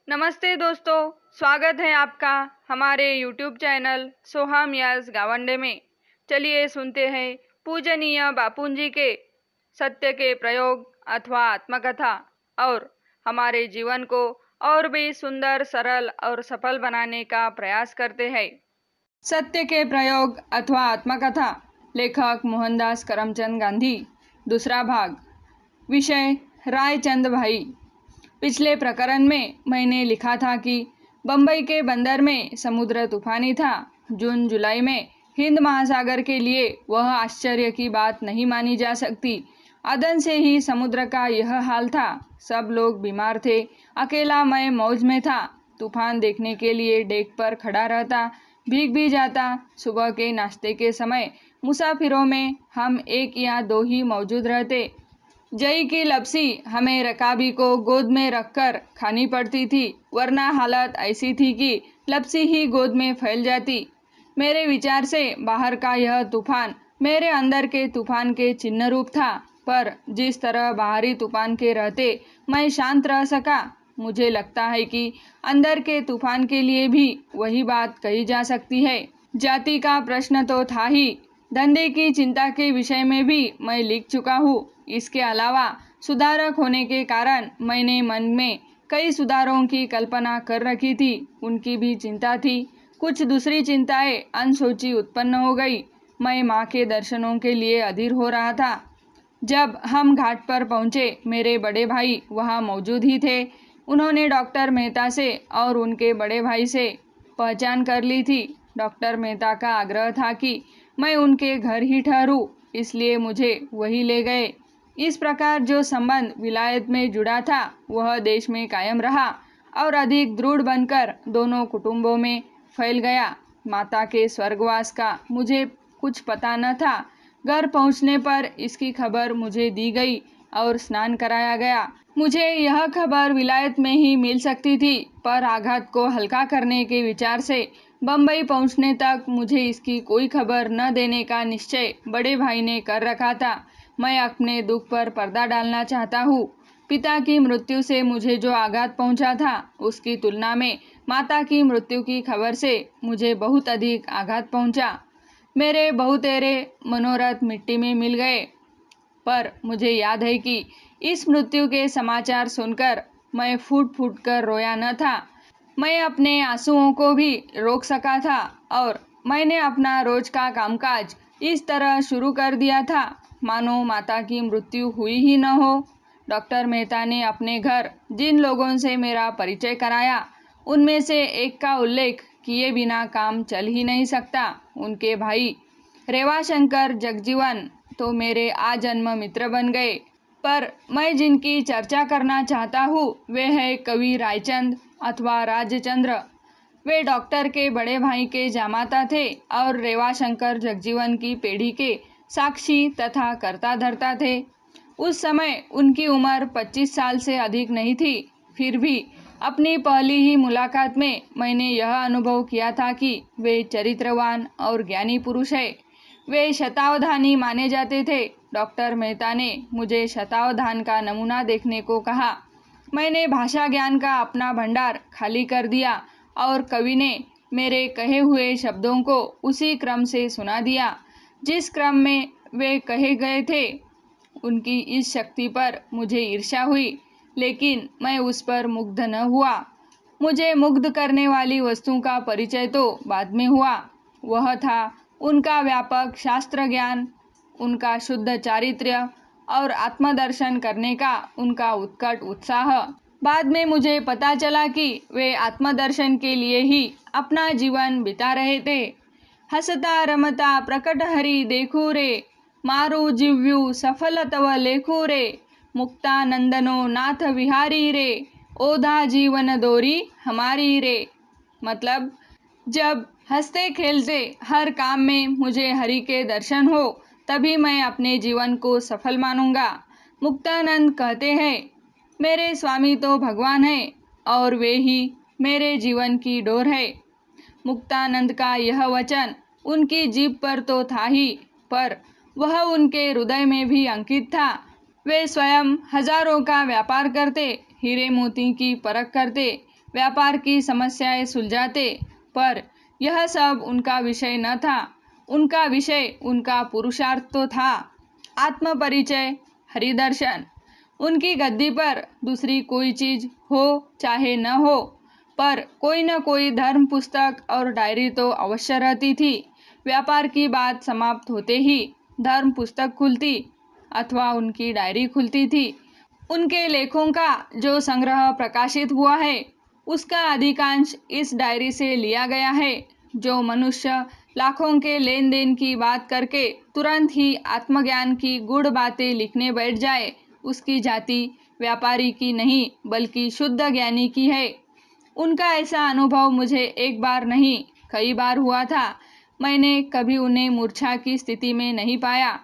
नमस्ते दोस्तों, स्वागत है आपका हमारे YouTube चैनल सोहम यस गावंडे में। चलिए सुनते हैं पूजनीय बापूजी के सत्य के प्रयोग अथवा आत्मकथा और हमारे जीवन को और भी सुंदर, सरल और सफल बनाने का प्रयास करते हैं। सत्य के प्रयोग अथवा आत्मकथा, लेखक मोहनदास करमचंद गांधी, दूसरा भाग। विषय रायचंद भाई। पिछले प्रकरण में मैंने लिखा था कि बंबई के बंदर में समुद्र तूफानी था। जून जुलाई में हिंद महासागर के लिए वह आश्चर्य की बात नहीं मानी जा सकती। अदन से ही समुद्र का यह हाल था। सब लोग बीमार थे, अकेला मैं मौज में था। तूफान देखने के लिए डेक पर खड़ा रहता, भीग भी जाता। सुबह के नाश्ते के समय मुसाफिरों में हम एक या दो ही मौजूद रहते। जई की लपसी हमें रकाबी को गोद में रखकर खानी पड़ती थी, वरना हालत ऐसी थी कि लपसी ही गोद में फैल जाती। मेरे विचार से बाहर का यह तूफान मेरे अंदर के तूफान के चिन्ह रूप था, पर जिस तरह बाहरी तूफान के रहते मैं शांत रह सका, मुझे लगता है कि अंदर के तूफान के लिए भी वही बात कही जा सकती है। जाति का प्रश्न तो था ही, धंधे की चिंता के विषय में भी मैं लिख चुका हूँ। इसके अलावा सुधारक होने के कारण मैंने मन में कई सुधारों की कल्पना कर रखी थी, उनकी भी चिंता थी। कुछ दूसरी चिंताएं अनसोची उत्पन्न हो गई। मैं माँ के दर्शनों के लिए अधीर हो रहा था। जब हम घाट पर पहुँचे, मेरे बड़े भाई वहाँ मौजूद ही थे। उन्होंने डॉक्टर मेहता से और उनके बड़े भाई से पहचान कर ली थी। डॉक्टर मेहता का आग्रह था कि मैं उनके घर ही ठहरूं, इसलिए मुझे वही ले गए। इस प्रकार जो संबंध विलायत में जुड़ा था वह देश में कायम रहा और अधिक दृढ़ बनकर दोनों कुटुंबों में फैल गया। माता के स्वर्गवास का मुझे कुछ पता न था। घर पहुंचने पर इसकी खबर मुझे दी गई और स्नान कराया गया। मुझे यह खबर विलायत में ही मिल सकती थी, पर आघात को हल्का करने के विचार से बम्बई पहुंचने तक मुझे इसकी कोई खबर न देने का निश्चय बड़े भाई ने कर रखा था। मैं अपने दुख पर पर्दा डालना चाहता हूँ। पिता की मृत्यु से मुझे जो आघात पहुंचा था, उसकी तुलना में माता की मृत्यु की खबर से मुझे बहुत अधिक आघात पहुंचा। मेरे बहुतेरे मनोरथ मिट्टी में मिल गए। पर मुझे याद है कि इस मृत्यु के समाचार सुनकर मैं फूट फूट कर रोया न था। मैं अपने आंसुओं को भी रोक सका था और मैंने अपना रोज का कामकाज इस तरह शुरू कर दिया था मानो माता की मृत्यु हुई ही न हो। डॉक्टर मेहता ने अपने घर जिन लोगों से मेरा परिचय कराया, उनमें से एक का उल्लेख किए बिना काम चल ही नहीं सकता। उनके भाई रेवाशंकर जगजीवन तो मेरे आजन्म मित्र बन गए, पर मैं जिनकी चर्चा करना चाहता हूँ वे है कवि रायचंद अथवा राजचंद्र। वे डॉक्टर के बड़े भाई के जामाता थे और रेवाशंकर जगजीवन की पीढ़ी के साक्षी तथा कर्ता धर्ता थे। उस समय उनकी उम्र 25 साल से अधिक नहीं थी। फिर भी अपनी पहली ही मुलाकात में मैंने यह अनुभव किया था कि वे चरित्रवान और ज्ञानी पुरुष है। वे शतावधानी माने जाते थे। डॉक्टर मेहता ने मुझे शतावधान का नमूना देखने को कहा। मैंने भाषा ज्ञान का अपना भंडार खाली कर दिया और कवि ने मेरे कहे हुए शब्दों को उसी क्रम से सुना दिया जिस क्रम में वे कहे गए थे। उनकी इस शक्ति पर मुझे ईर्ष्या हुई, लेकिन मैं उस पर मुग्ध न हुआ। मुझे मुग्ध करने वाली वस्तु का परिचय तो बाद में हुआ। वह था उनका व्यापक शास्त्र ज्ञान, उनका शुद्ध चारित्र्य और आत्मदर्शन करने का उनका उत्कट उत्साह। बाद में मुझे पता चला कि वे आत्मदर्शन के लिए ही अपना जीवन बिता रहे थे। हसता रमता प्रकट हरि देखू रे, मारू जीव्यू सफल तव लेखू रे, मुक्तानंदनो नाथ विहारी रे, ओधा जीवन दोरी हमारी रे। मतलब, जब हंसते खेलते हर काम में मुझे हरि के दर्शन हो, तभी मैं अपने जीवन को सफल मानूंगा। मुक्तानंद कहते हैं, मेरे स्वामी तो भगवान है और वे ही मेरे जीवन की डोर है। मुक्तानंद का यह वचन उनकी जीभ पर तो था ही, पर वह उनके हृदय में भी अंकित था। वे स्वयं हजारों का व्यापार करते, हीरे मोती की परख करते। व्यापार की समस्याएं सुलझाते, पर यह सब उनका विषय न था। उनका विषय उनका पुरुषार्थ तो था, आत्मपरिचय, हरिदर्शन। उनकी गद्दी पर दूसरी कोई चीज हो चाहे न हो, पर कोई न कोई धर्म पुस्तक और डायरी तो अवश्य रहती थी। व्यापार की बात समाप्त होते ही धर्म पुस्तक खुलती अथवा उनकी डायरी खुलती थी। उनके लेखों का जो संग्रह प्रकाशित हुआ है, उसका अधिकांश इस डायरी से लिया गया है। जो मनुष्य लाखों के लेन देन की बात करके तुरंत ही आत्मज्ञान की गूढ़ बातें लिखने बैठ जाए, उसकी जाति व्यापारी की नहीं बल्कि शुद्ध ज्ञानी की है। उनका ऐसा अनुभव मुझे एक बार नहीं कई बार हुआ था। मैंने कभी उन्हें मूर्छा की स्थिति में नहीं पाया।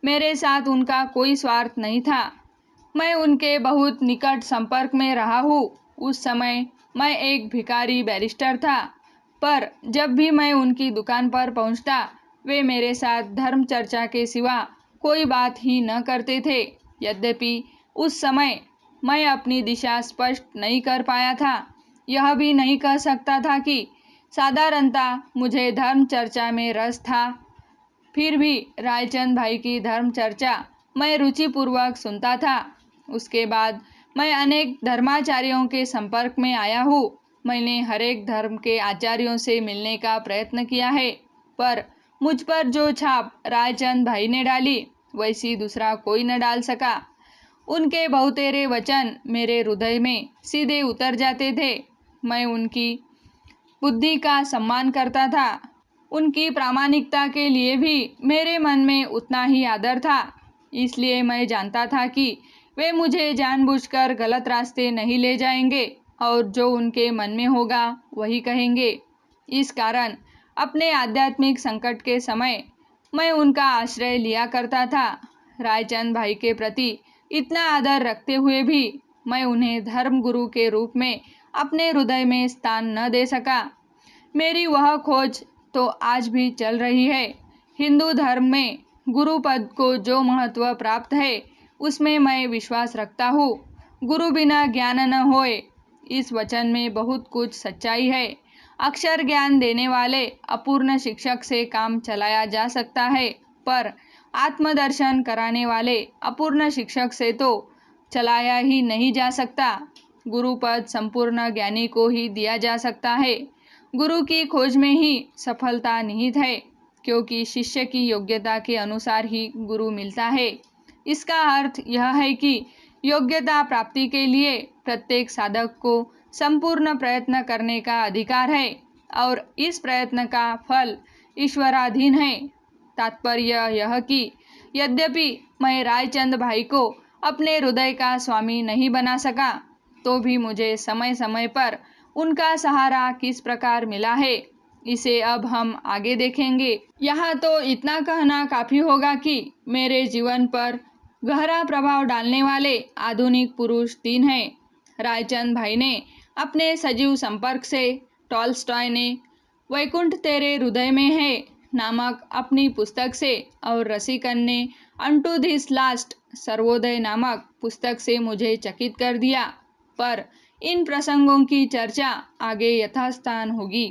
मेरे साथ उनका कोई स्वार्थ नहीं था। मैं उनके बहुत निकट संपर्क में रहा हूँ। उस समय मैं एक भिखारी बैरिस्टर था, पर जब भी मैं उनकी दुकान पर पहुंचता, वे मेरे साथ धर्म चर्चा के सिवा कोई बात ही न करते थे। यद्यपि उस समय मैं अपनी दिशा स्पष्ट नहीं कर पाया था, यह भी नहीं कह सकता था कि साधारणतः मुझे धर्म चर्चा में रस था। फिर भी रायचंद भाई की धर्म चर्चा मैं रुचिपूर्वक सुनता था। उसके बाद मैं अनेक धर्माचार्यों के संपर्क में आया हूँ। मैंने हर एक धर्म के आचार्यों से मिलने का प्रयत्न किया है, पर मुझ पर जो छाप रायचंद भाई ने डाली, वैसी दूसरा कोई न डाल सका। उनके बहुतेरे वचन मेरे हृदय में सीधे उतर जाते थे। मैं उनकी बुद्धि का सम्मान करता था। उनकी प्रामाणिकता के लिए भी मेरे मन में उतना ही आदर था। इसलिए मैं जानता था कि वे मुझे जानबूझकर गलत रास्ते नहीं ले जाएंगे और जो उनके मन में होगा वही कहेंगे। इस कारण अपने आध्यात्मिक संकट के समय मैं उनका आश्रय लिया करता था। रायचंद भाई के प्रति इतना आदर रखते हुए भी मैं उन्हें धर्म गुरु के रूप में अपने हृदय में स्थान न दे सका। मेरी वह खोज तो आज भी चल रही है। हिंदू धर्म में गुरु पद को जो महत्व प्राप्त है, उसमें मैं विश्वास रखता हूँ। गुरु बिना ज्ञान न होए, इस वचन में बहुत कुछ सच्चाई है। अक्षर ज्ञान देने वाले अपूर्ण शिक्षक से काम चलाया जा सकता है, पर आत्मदर्शन कराने वाले अपूर्ण शिक्षक से तो चलाया ही नहीं जा सकता। गुरु पद संपूर्ण ज्ञानी को ही दिया जा सकता है। गुरु की खोज में ही सफलता निहित है, क्योंकि शिष्य की योग्यता के अनुसार ही गुरु मिलता है। इसका अर्थ यह है कि योग्यता प्राप्ति के लिए प्रत्येक साधक को संपूर्ण प्रयत्न करने का अधिकार है और इस प्रयत्न का फल ईश्वराधीन है। तात्पर्य यह कि यद्यपि मैं रायचंद भाई को अपने हृदय का स्वामी नहीं बना सका, तो भी मुझे समय समय पर उनका सहारा किस प्रकार मिला है, इसे अब हम आगे देखेंगे। यहाँ तो इतना कहना काफी होगा कि मेरे जीवन पर गहरा प्रभाव डालने वाले आधुनिक पुरुष 3 हैं। रायचंद भाई ने अपने सजीव संपर्क से, टॉल्स्टॉय ने वैकुंठ तेरे हृदय में है नामक अपनी पुस्तक से और रसिकन ने अनटू दिस लास्ट सर्वोदय नामक पुस्तक से मुझे चकित कर दिया। पर इन प्रसंगों की चर्चा आगे यथास्थान होगी।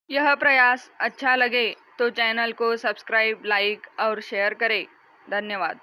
यह प्रयास अच्छा लगे तो चैनल को सब्सक्राइब, लाइक और शेयर करें। धन्यवाद।